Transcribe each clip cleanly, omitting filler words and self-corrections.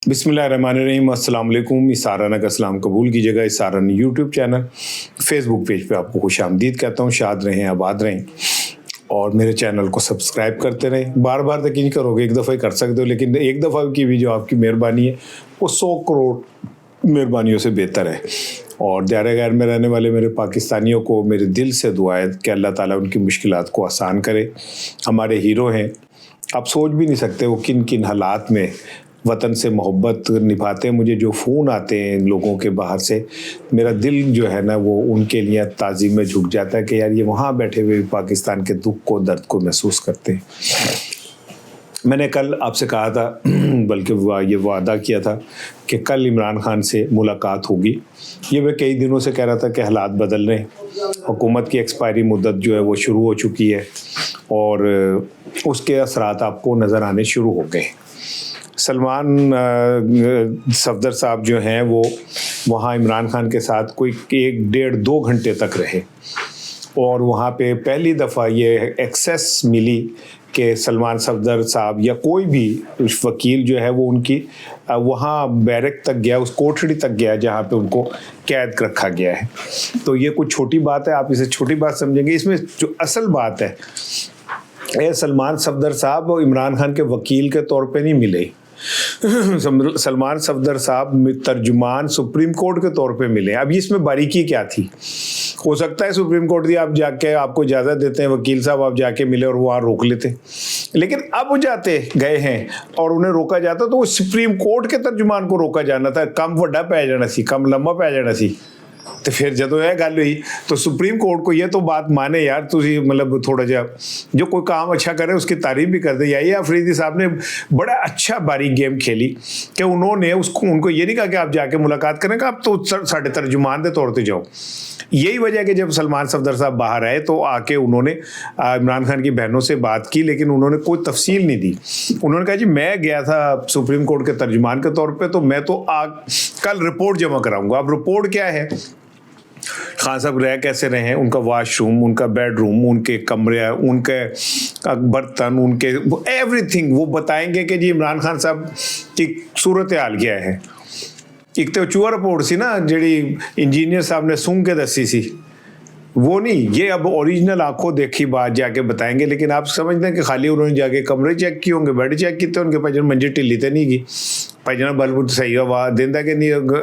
बिस्मिल्लाहिर्रहमानिर्रहीम, अस्सलाम वालेकुम। इसाराना का सलाम कबूल कीजिएगा। इसाराना यूट्यूब चैनल, फेसबुक पेज पे आपको खुशामदीद कहता हूँ। शाद रहें, आबाद रहें और मेरे चैनल को सब्सक्राइब करते रहें। बार बार तक नहीं करोगे, एक दफ़ा ही कर सकते हो, लेकिन एक दफ़ा की भी जो आपकी मेहरबानी है वो 100 करोड़ मेहरबानियों से बेहतर है। और दायरे गैर में रहने वाले मेरे पाकिस्तानियों को मेरे दिल से दुआ है कि अल्लाह ताला उनकी मुश्किलात को आसान करे। हमारे हीरो हैं, आप सोच भी नहीं सकते वो किन किन हालात में वतन से मोहब्बत निभाते हैं। मुझे जो फ़ोन आते हैं लोगों के बाहर से, मेरा दिल जो है ना वो उनके लिए ताज़ीम में झुक जाता है कि यार ये वहाँ बैठे हुए पाकिस्तान के दुख को, दर्द को महसूस करते हैं। मैंने कल आपसे कहा था, बल्कि ये वादा किया था कि कल इमरान खान से मुलाकात होगी। ये मैं कई दिनों से कह रहा था कि हालात बदल रहे हैं। हुकूमत की एक्सपायरी मुद्दत जो है वो शुरू हो चुकी है और उसके असरात आपको नज़र आने शुरू हो गए। सलमान सफदर साहब जो हैं वो वहाँ इमरान खान के साथ कोई 1, 1.5, 2 घंटे तक रहे और वहाँ पे पहली दफ़ा ये एक्सेस मिली कि सलमान सफदर साहब या कोई भी वकील जो है वो उनकी वहाँ बैरक तक गया, उस कोठड़ी तक गया जहाँ पे उनको कैद रखा गया है। तो ये कुछ छोटी बात है, आप इसे छोटी बात समझेंगे। इसमें जो असल बात है, सलमान सफदर साहब इमरान खान के वकील के तौर पे नहीं मिले। सलमान सफदर साहब तर्जुमान सुप्रीम कोर्ट के तौर पे मिले। अब इसमें बारीकी क्या थी? हो सकता है सुप्रीम कोर्ट दी आप जाके, आपको इजाज़त देते हैं वकील साहब, आप जाके मिले और वहाँ रोक लेते, लेकिन अब वो जाते गए हैं और उन्हें रोका जाता तो वो सुप्रीम कोर्ट के तर्जुमान को रोका जाना था। कम वड्डा पै जाना सी, कम लंबा पै जाना सी। तो फिर जो है गल हुई तो सुप्रीम कोर्ट को ये तो बात माने यार, तुझी मतलब थोड़ा जा जो कोई काम अच्छा करे उसकी तारीफ भी कर दे। यही अफरीदी साहब ने बड़ा अच्छा बारीक गेम खेली कि उन्होंने उनको ये नहीं कहा कि आप जाके मुलाकात करें, आप तो साढ़े तर्जुमान के तौर पर जाओ। यही वजह है कि जब सलमान सफदर साहब बाहर आए तो आके उन्होंने इमरान खान की बहनों से बात की, लेकिन उन्होंने कोई तफसील नहीं दी। उन्होंने कहा जी मैं गया था सुप्रीम कोर्ट के तर्जुमान के तौर पे, तो मैं तो कल रिपोर्ट जमा कराऊंगा। अब रिपोर्ट क्या है? खान साहब रह कैसे रहे हैं, उनका वाशरूम, उनका बेडरूम, उनके कमरे, उनके बर्तन, उनके एवरीथिंग वो बताएंगे कि जी इमरान खान साहब की सूरत हाल क्या है। एक तो चूहा रिपोर्ट सी ना जी इंजीनियर साहब ने सूंघ के दसी सी, वो नहीं, ये अब ओरिजिनल आंखों देखी बात जाके बताएंगे। लेकिन आप समझते हैं कि खाली उन्होंने जाके कमरे चेक किए होंगे, बेड चेक किए उनके भजन मंजी ढिली तो नहीं की, भजना बलबुल सही हवा देंदा कि नहीं।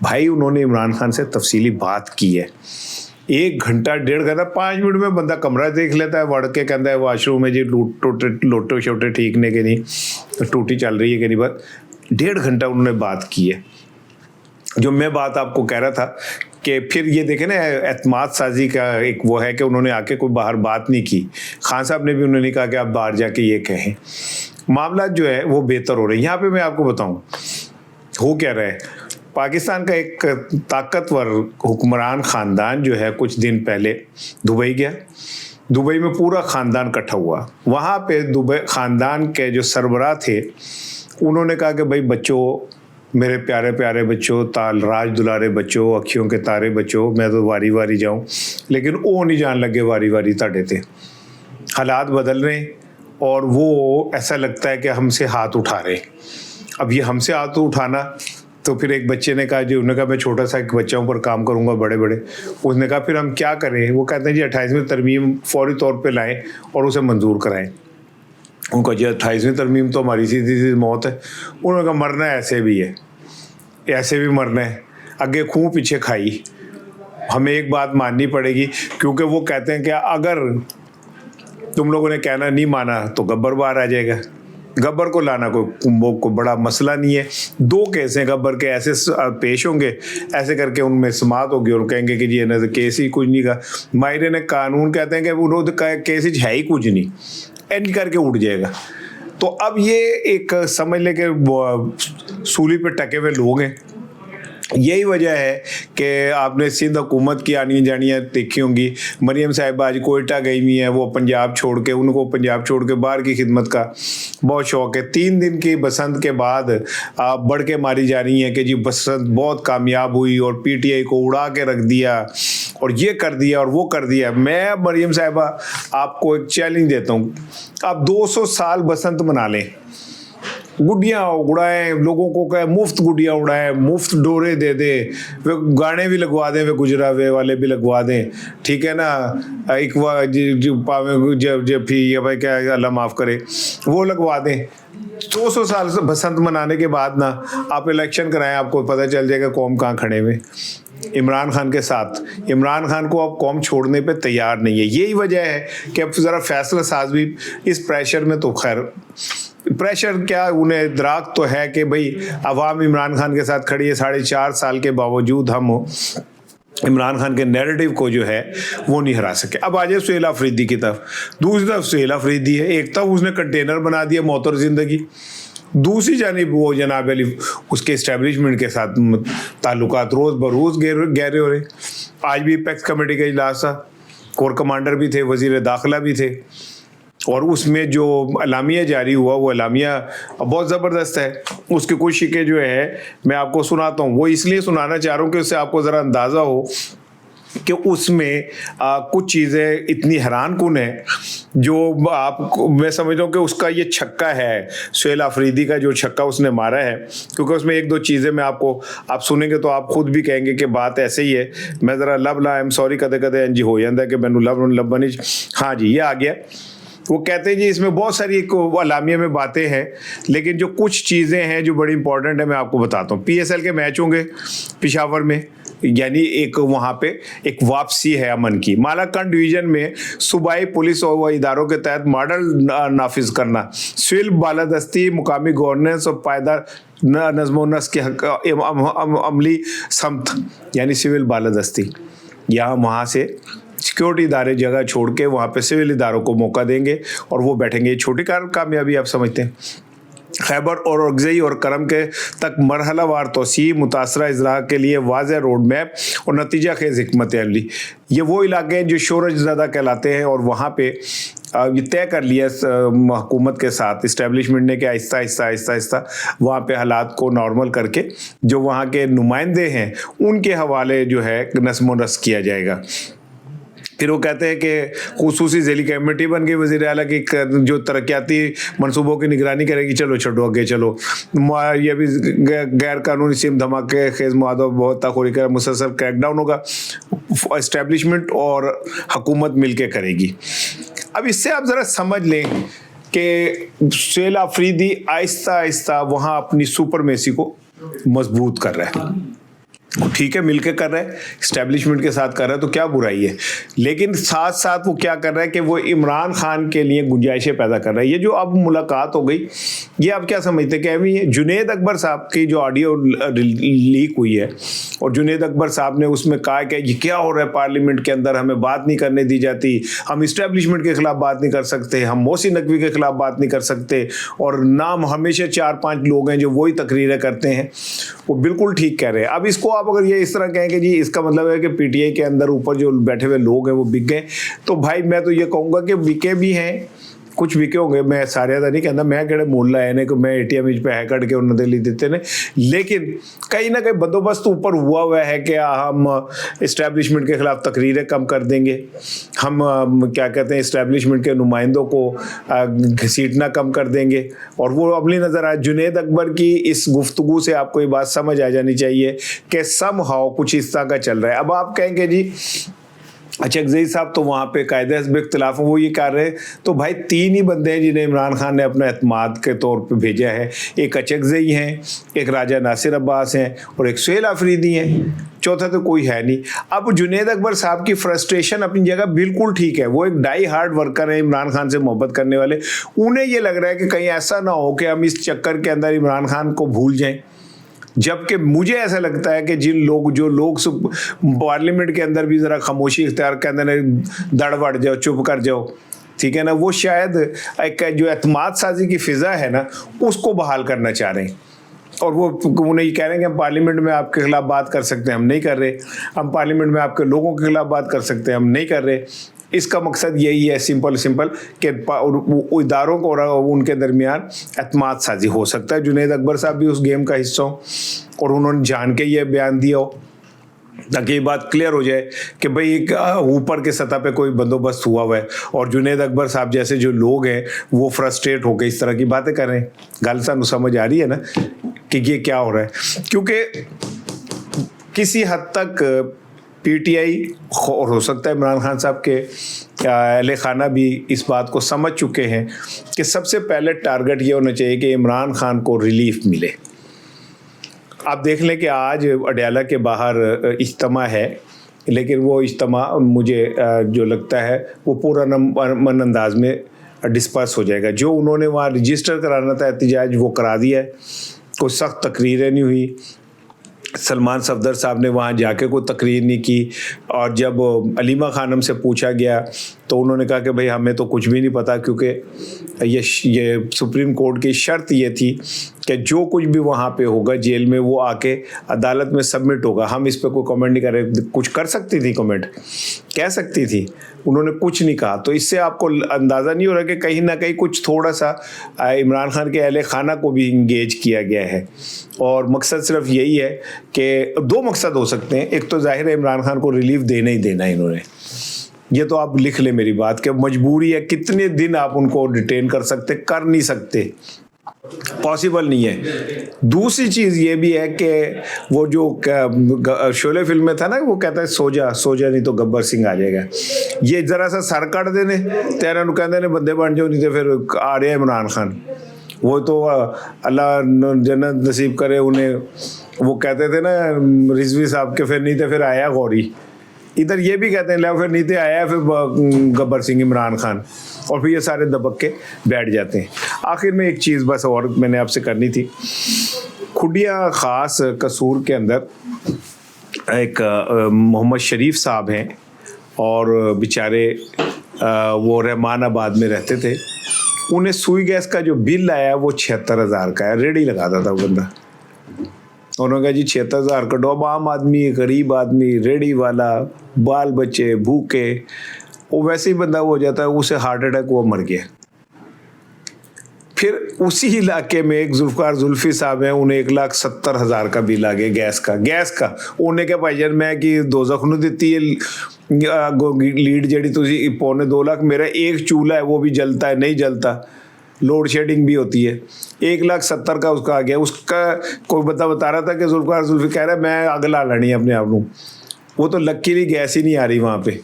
भाई उन्होंने इमरान खान से तफसीली बात की है। 1 घंटा 1.5 घंटा 5 मिनट में बंदा कमरा देख लेता है, वड़ के कहता है वाशरूम में जी लोटे छोटे ठीक ने कि नहीं, टूटी चल रही है कि नहीं। बस 1.5 घंटा उन्होंने बात की है। जो मैं बात आपको कह रहा था कि फिर ये देखें ना, एतमाद साजी का एक वो है कि उन्होंने आके कोई बाहर बात नहीं की। खान साहब ने भी उन्होंने कहा कि आप बाहर जाके ये कहें। मामला जो है वो बेहतर हो रहे हैं। यहाँ पे मैं आपको बताऊं हो क्या रहा है। पाकिस्तान का एक ताकतवर हुक्मरान ख़ानदान जो है कुछ दिन पहले दुबई गया। दुबई में पूरा ख़ानदान इकट्ठा हुआ। वहाँ पे दुबई ख़ानदान के जो सरबराह थे उन्होंने कहा कि भाई बच्चों, मेरे प्यारे प्यारे बच्चों, ताल राज दुलारे बच्चों, अखियों के तारे बच्चों, मैं तो वारी वारी जाऊं, लेकिन वो नहीं जान लगे वारी वारी ताड़े थे। हालात बदल रहे हैं और वो ऐसा लगता है कि हमसे हाथ उठा रहे। अब ये हमसे हाथ उठाना, तो फिर एक बच्चे ने कहा जी, उन्होंने कहा मैं छोटा सा एक बच्चों पर काम करूंगा, बड़े बड़े। उसने कहा फिर हम क्या करें? वो कहते हैं जी 28वीं तरमीम फौरी तौर पर लाएँ और उसे मंजूर कराएँ। उनका जी 28वीं तरमीम तो हमारी सीधी सीधी मौत है। उन्होंने कहा मरना ऐसे भी है, ऐसे भी मरना है, आगे खूह पीछे खाई, हमें एक बात माननी पड़ेगी। क्योंकि वो कहते हैं कि अगर तुम लोगों ने कहना नहीं माना तो गब्बर बाहर आ जाएगा। गब्बर को लाना को बड़ा मसला नहीं है। 2 केस हैं गब्बर के, ऐसे पेश होंगे, ऐसे करके उनमें समात होगी और कहेंगे कि जी इन्हें तो केस ही कुछ नहीं का। माहिर ने कानून कहते हैं कि उन्होंने केस ही है ही कुछ नहीं, एंड करके उठ जाएगा। तो अब ये एक समझ ले के सूली पे टके हुए लोग हैं। यही वजह है कि आपने सिंध हुकूमत की आनी जानियाँ देखी होंगी। मरियम साहिबा आज कोयटा गई हुई हैं, वो पंजाब छोड़ के, उनको पंजाब छोड़ के बाहर की खिदमत का बहुत शौक़ है। 3 दिन की बसंत के बाद आप बढ़ के मारी जा रही हैं कि जी बसंत बहुत कामयाब हुई और PTI को उड़ा के रख दिया और ये कर दिया और वो कर दिया। मैं मरियम साहिबा आपको एक चैलेंज देता हूँ, आप 200 साल बसंत मना लें, गुड्डियाँ उड़ाएं, लोगों को कहे मुफ्त गुड्डियाँ उड़ाएं, मुफ्त डोरे दे दे, वे गाने भी लगवा दें, वे गुजरावे वाले भी लगवा दें, ठीक है ना, एक ये भाई क्या अल्लाह माफ़ करे, वो लगवा दें। 200 साल से बसंत मनाने के बाद ना आप इलेक्शन कराएं, आपको पता चल जाएगा कौम कहाँ खड़े हुए इमरान खान के साथ। इमरान खान को अब कौम छोड़ने पे तैयार नहीं है। यही वजह है कि अब ज़रा फैसला साज भी इस प्रेशर में, तो खैर प्रेशर क्या, उन्हें इदराक तो है कि भाई अवाम इमरान खान के साथ खड़ी है। 4.5 साल के बावजूद हम इमरान खान के नैरेटिव को जो है वो नहीं हरा सके। अब आ जाए सुहेल अफरीदी की तरफ। दूसरी तरफ सुहेल अफरीदी है, एक तरफ उसने कंटेनर बना दिया मौत और ज़िंदगी, दूसरी जानिब वो जनाब अली उसके इस्टेब्लिशमेंट के साथ ताल्लुकात रोज़ बरोज़ गहरे हो रहे। आज भी एपेक्स कमेटी का इजलास था, कोर कमांडर भी थे, वज़ीर दाखिला भी थे, और उसमें जो अलामिया जारी हुआ वो अलामिया बहुत ज़बरदस्त है। उसके कुछ शिके जो है मैं आपको सुनाता हूँ, वो इसलिए सुनाना चाह रहा हूँ कि उससे आपको ज़रा अंदाज़ा हो कि उसमें कुछ चीज़ें इतनी हैरानकुन है जो आपको, मैं समझ रहा हूँ कि उसका ये छक्का है, सुहेल अफरीदी का जो छक्का उसने मारा है, क्योंकि उसमें एक दो चीज़ें मैं आपको, आप सुनेंगे तो आप खुद भी कहेंगे कि बात ऐसे ही है। मैं ज़रा लब ला, आई एम सॉरी, कदे कदे इंज हो जाता है कि मैनू लब बनी। हाँ जी, ये आ गया। वो कहते हैं जी इसमें बहुत सारी अलामिया में बातें हैं, लेकिन जो कुछ चीज़ें हैं जो बड़ी इंपॉर्टेंट है मैं आपको बताता हूँ। PSL के मैच होंगे पेशावर में, यानी एक वहाँ पे एक वापसी है अमन की। मालाकंड डिवीज़न में सूबाई पुलिस और इदारों के तहत मॉडल नाफिज करना, सिविल बालादस्ती, मुकामी गवर्नेंस और पायदार नज़्म नस्क के अमली समत, यानी सिविल बालादस्ती। यहाँ वहाँ से सिक्योरिटी इदारे जगह छोड़ के वहाँ पे सिविल इदारों को मौका देंगे और वो बैठेंगे। ये छोटी कामयाबी आप समझते हैं। खैबर और अगज़ई और करम के तक मरहलावार तोसी, मुतासरा इजरा के लिए वाज़ेह रोड मैप और नतीजा खेज़ हिकमत अमली। ये वो इलाके हैं जो शोरज ज़्यादा कहलाते हैं, और वहाँ पे ये तय कर लिया हुकूमत के साथ इस्टेब्लिशमेंट ने कि आहिस्ता आहिस्ता वहाँ पे हालात को नॉर्मल करके जो वहाँ के नुमाइंदे हैं उनके हवाले जो है नस्म नस्क किया जाएगा। फिर वो कहते हैं कि खुसूसी ज़ैली कमेटी बन गई, वज़ीर आला की जो तरक्याती मनसूबों की निगरानी करेगी। चलो छोड़ो आगे चलो, ये भी गैर कानूनी सिम धमाके खेज़ मुआदों बहुत ताख़ुरी का मुसलसल क्रैकडाउन होगा, इस्टेब्लिशमेंट और हुकूमत मिलके करेगी। अब इससे आप ज़रा समझ लें कि सुहेल अफरीदी आहिस्ता आहिस्ता वहाँ अपनी सुपरमेसी को मजबूत कर रहा है। ठीक है, मिलके कर रहा है, इस्टेब्लिशमेंट के साथ कर रहा है, तो क्या बुराई है। लेकिन साथ साथ वो क्या कर रहा है कि वो इमरान खान के लिए गुंजाइशें पैदा कर रहा है। ये जो अब मुलाकात हो गई, ये आप क्या समझते हैं कि अभी ये जुनेद अकबर साहब की जो ऑडियो लीक हुई है, और जुनेद अकबर साहब ने उसमें कहा कि ये क्या हो रहा है पार्लियामेंट के अंदर, हमें बात नहीं करने दी जाती, हम इस्टेब्लिशमेंट के खिलाफ बात नहीं कर सकते, हम मोहसिन नकवी के खिलाफ बात नहीं कर सकते, और नाम हमेशा 4-5 लोग हैं जो वही तकरीरें करते हैं। वो बिल्कुल ठीक कह रहे हैं। अब इसको आप अगर ये इस तरह कहें कि जी इसका मतलब है कि PTI के अंदर ऊपर जो बैठे हुए लोग हैं वो बिक गए, तो भाई मैं तो ये कहूँगा कि बिके भी हैं, कुछ बिके होंगे, मैं सारे नहीं कहता, मैं कहते मोहल्ला है ने कि मैं ATM पे है कट के उन्होंने दिल्ली देते ने, लेकिन कहीं ना कहीं बंदोबस्त ऊपर हुआ है कि हम इस्टेब्लिशमेंट के खिलाफ तकरीरें कम कर देंगे, हम क्या कहते हैं इस्टेब्लिशमेंट के नुमाइंदों को घसीटना कम कर देंगे। और वो अपनी नज़र आए जुनेद अकबर की इस गुफ्तगू से आपको ये बात समझ आ जानी चाहिए कि समहाउ कुछ इस तरह का चल रहा है। अब आप कहेंगे जी अच्छा अगज़ई साहब तो वहाँ पे कायदे हस्ब इख्तिलाफ वो ये कर रहे हैं, तो भाई 3 ही बंदे हैं जिन्हें इमरान खान ने अपना एतमाद के तौर पे भेजा है। एक अचकज़ई हैं, एक राजा नासिर अब्बास हैं, और एक सुहेल अफरीदी हैं, चौथा तो कोई है नहीं। अब जुनेद अकबर साहब की फ्रस्ट्रेशन अपनी जगह बिल्कुल ठीक है, वो एक डाई हार्ड वर्कर है, इमरान खान से मोहब्बत करने वाले। उन्हें ये लग रहा है कि कहीं ऐसा ना हो कि हम इस चक्कर के अंदर इमरान खान को भूल जाएं, जबकि मुझे ऐसा लगता है कि जो लोग पार्लियामेंट के अंदर भी ज़रा खामोशी इख्तियार के अंदर दड़बड़ जाओ, चुप कर जाओ, ठीक है ना, वो शायद एक जो एतमाद साजी की फ़िज़ा है ना उसको बहाल करना चाह रहे हैं। और वो उन्हें ये कह रहे हैं कि हम पार्लियामेंट में आपके खिलाफ बात कर सकते हैं, हम नहीं कर रहे, हम पार्लियामेंट में आपके लोगों के खिलाफ बात कर सकते हैं, हम नहीं कर रहे। इसका मकसद यही है सिंपल कि इदारों को और उनके दरमियान एतमाद साजी हो सकता है। जुनेद अकबर साहब भी उस गेम का हिस्सा हो और उन्होंने जान के ये बयान दिया हो ताकि ये बात क्लियर हो जाए कि भाई ऊपर के सतह पे कोई बंदोबस्त हुआ है और जुनेद अकबर साहब जैसे जो लोग हैं वो फ्रस्ट्रेट होकर इस तरह की बातें कर रहे हैं। गल सानू समझ आ रही है ना कि ये क्या हो रहा है, क्योंकि किसी हद तक पीटीआई और हो सकता है इमरान खान साहब के अहले खाना भी इस बात को समझ चुके हैं कि सबसे पहले टारगेट ये होना चाहिए कि इमरान खान को रिलीफ मिले। आप देख लें कि आज अडयाला के बाहर इज्तिमा है, लेकिन वो इज्तिमा मुझे जो लगता है वो पूरा मन अंदाज में डिस्पर्स हो जाएगा। जो उन्होंने वहाँ रजिस्टर कराना था एहतजाज वो करा दिया है, कोई सख्त तकरीरें नहीं हुई। सलमान सफदर साहब ने वहाँ जाके कोई तकरीर नहीं की, और जब अलीमा खानम से पूछा गया तो उन्होंने कहा कि भाई हमें तो कुछ भी नहीं पता, क्योंकि ये सुप्रीम कोर्ट की शर्त ये थी कि जो कुछ भी वहाँ पे होगा जेल में वो आके अदालत में सबमिट होगा, हम इस पर कोई कमेंट नहीं कर रहे। कुछ कर सकती थी, कमेंट कह सकती थी, उन्होंने कुछ नहीं कहा। तो इससे आपको अंदाज़ा नहीं हो रहा कि कहीं ना कहीं कुछ थोड़ा सा इमरान खान के अहले खाना को भी इंगेज किया गया है, और मकसद सिर्फ यही है कि दो मकसद हो सकते हैं। एक तो जाहिर है इमरान खान को रिलीफ देना ही देना है इन्होंने, ये तो आप लिख लें मेरी बात कि मजबूरी है। कितने दिन आप उनको डिटेन कर सकते, कर नहीं सकते, पॉसिबल नहीं है। दूसरी चीज़ ये भी है कि वो जो शोले फिल्म में था ना, वो कहता है सो जा नहीं तो गब्बर सिंह आ जाएगा। ये ज़रा सा सर कट देने तेरा नु कहते ने बंदे बन जाओ, नहीं तो फिर आ रहा है इमरान खान। वो तो अल्लाह जन्नत नसीब करे उन्हें, वो कहते थे ना रिजवी साहब के, फिर नहीं तो फिर आया गौरी। इधर ये भी कहते हैं ले फिर नीचे आया फिर गब्बर सिंह इमरान खान, और फिर ये सारे दबक के बैठ जाते हैं। आखिर में एक चीज़ बस और मैंने आपसे करनी थी। खुडिया ख़ास कसूर के अंदर एक मोहम्मद शरीफ साहब हैं, और बेचारे वो रहमानाबाद में रहते थे। उन्हें सुई गैस का जो बिल आया वो 76,000 का है। रेडी लगाता था वो बंदा, उन्होंने कहा जी 76,000 का। डॉब आम आदमी, गरीब आदमी, रेडी वाला, बाल बच्चे भूखे, वो वैसे ही बंदा हो जाता है, उसे हार्ट अटैक, वो मर गया। फिर उसी इलाके में एक जुल्फकार जुल्फी साहब हैं, उन्हें 1,70,000 का बिल आ गया गैस का। उन्हें क्या भाईजान मैं कि दोज़ख नूं दित्ती है लीड जड़ी तुसी 2.25 लाख, मेरा एक चूल्हा है वो भी जलता है, नहीं जलता, लोड शेडिंग भी होती है। 1,70,000 का उसका आ गया। उसका कोई बता रहा था कि जुल्फकार जुल्फी कह रहा है मैं आग ला लेनी है अपने आप को। वो तो लकीली गैस ही नहीं आ रही वहाँ पे,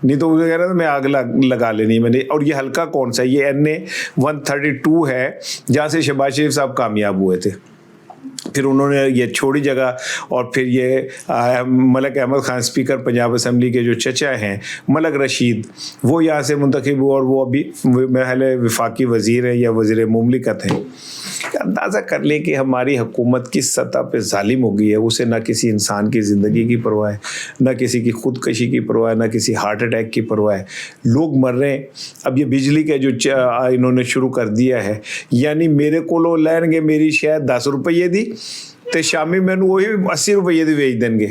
नहीं तो मुझे कह रहा था मैं आग लगा लेनी मैंने। और ये हल्का कौन सा, ये NA 132 है, जहाँ से शहबाज शरीफ साहब कामयाब हुए थे। फिर उन्होंने ये छोड़ी जगह, और फिर ये मलक अहमद खान स्पीकर पंजाब असम्बली के जो चचा हैं मलक रशीद, वो यहाँ से मुंतखब हुए, और वो अभी महल वफाकी वज़ीर हैं या वज़ीर मुमलिकत हैं। अंदाज़ा कर लें कि हमारी हुकूमत किस सतह पे जालिम हो गई है। उसे ना किसी इंसान की ज़िंदगी की परवाह है, ना किसी की खुदकशी की परवाह है, ना किसी हार्ट अटैक की परवाह है। लोग मर रहे हैं। अब ये बिजली का जो इन्होंने शुरू कर दिया है, यानी मेरे को लैनगे मेरी शायद 10 रुपये दी तो शामी मैंने वही 80 रुपये दी बेच देंगे।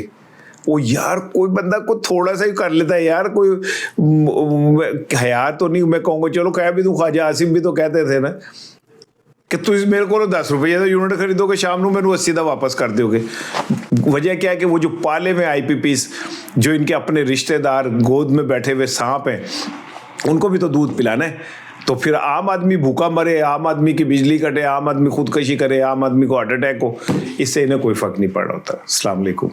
वो यार कोई बंदा को थोड़ा सा ही कर लेता है यार, कोई हया तो नहीं। मैं कहूँगा चलो कह भी दूँ, ख्वाजा आसिम भी तो कहते थे ना कि तुम मेरे को 10 रुपये का यूनिट खरीदोगे, शाम को मैंने 80 वापस कर दोगे। वजह क्या है कि वो जो पाले में IPPs, जो इनके अपने रिश्तेदार गोद में बैठे हुए सांप हैं, उनको भी तो दूध पिलाना है। तो फिर आम आदमी भूखा मरे, आम आदमी की बिजली कटे, आम आदमी खुदकशी करे, आम आदमी को हार्ट अटैक हो, इससे इन्हें कोई फ़र्क नहीं पड़ रहा होता। अस्सलाम वालेकुम।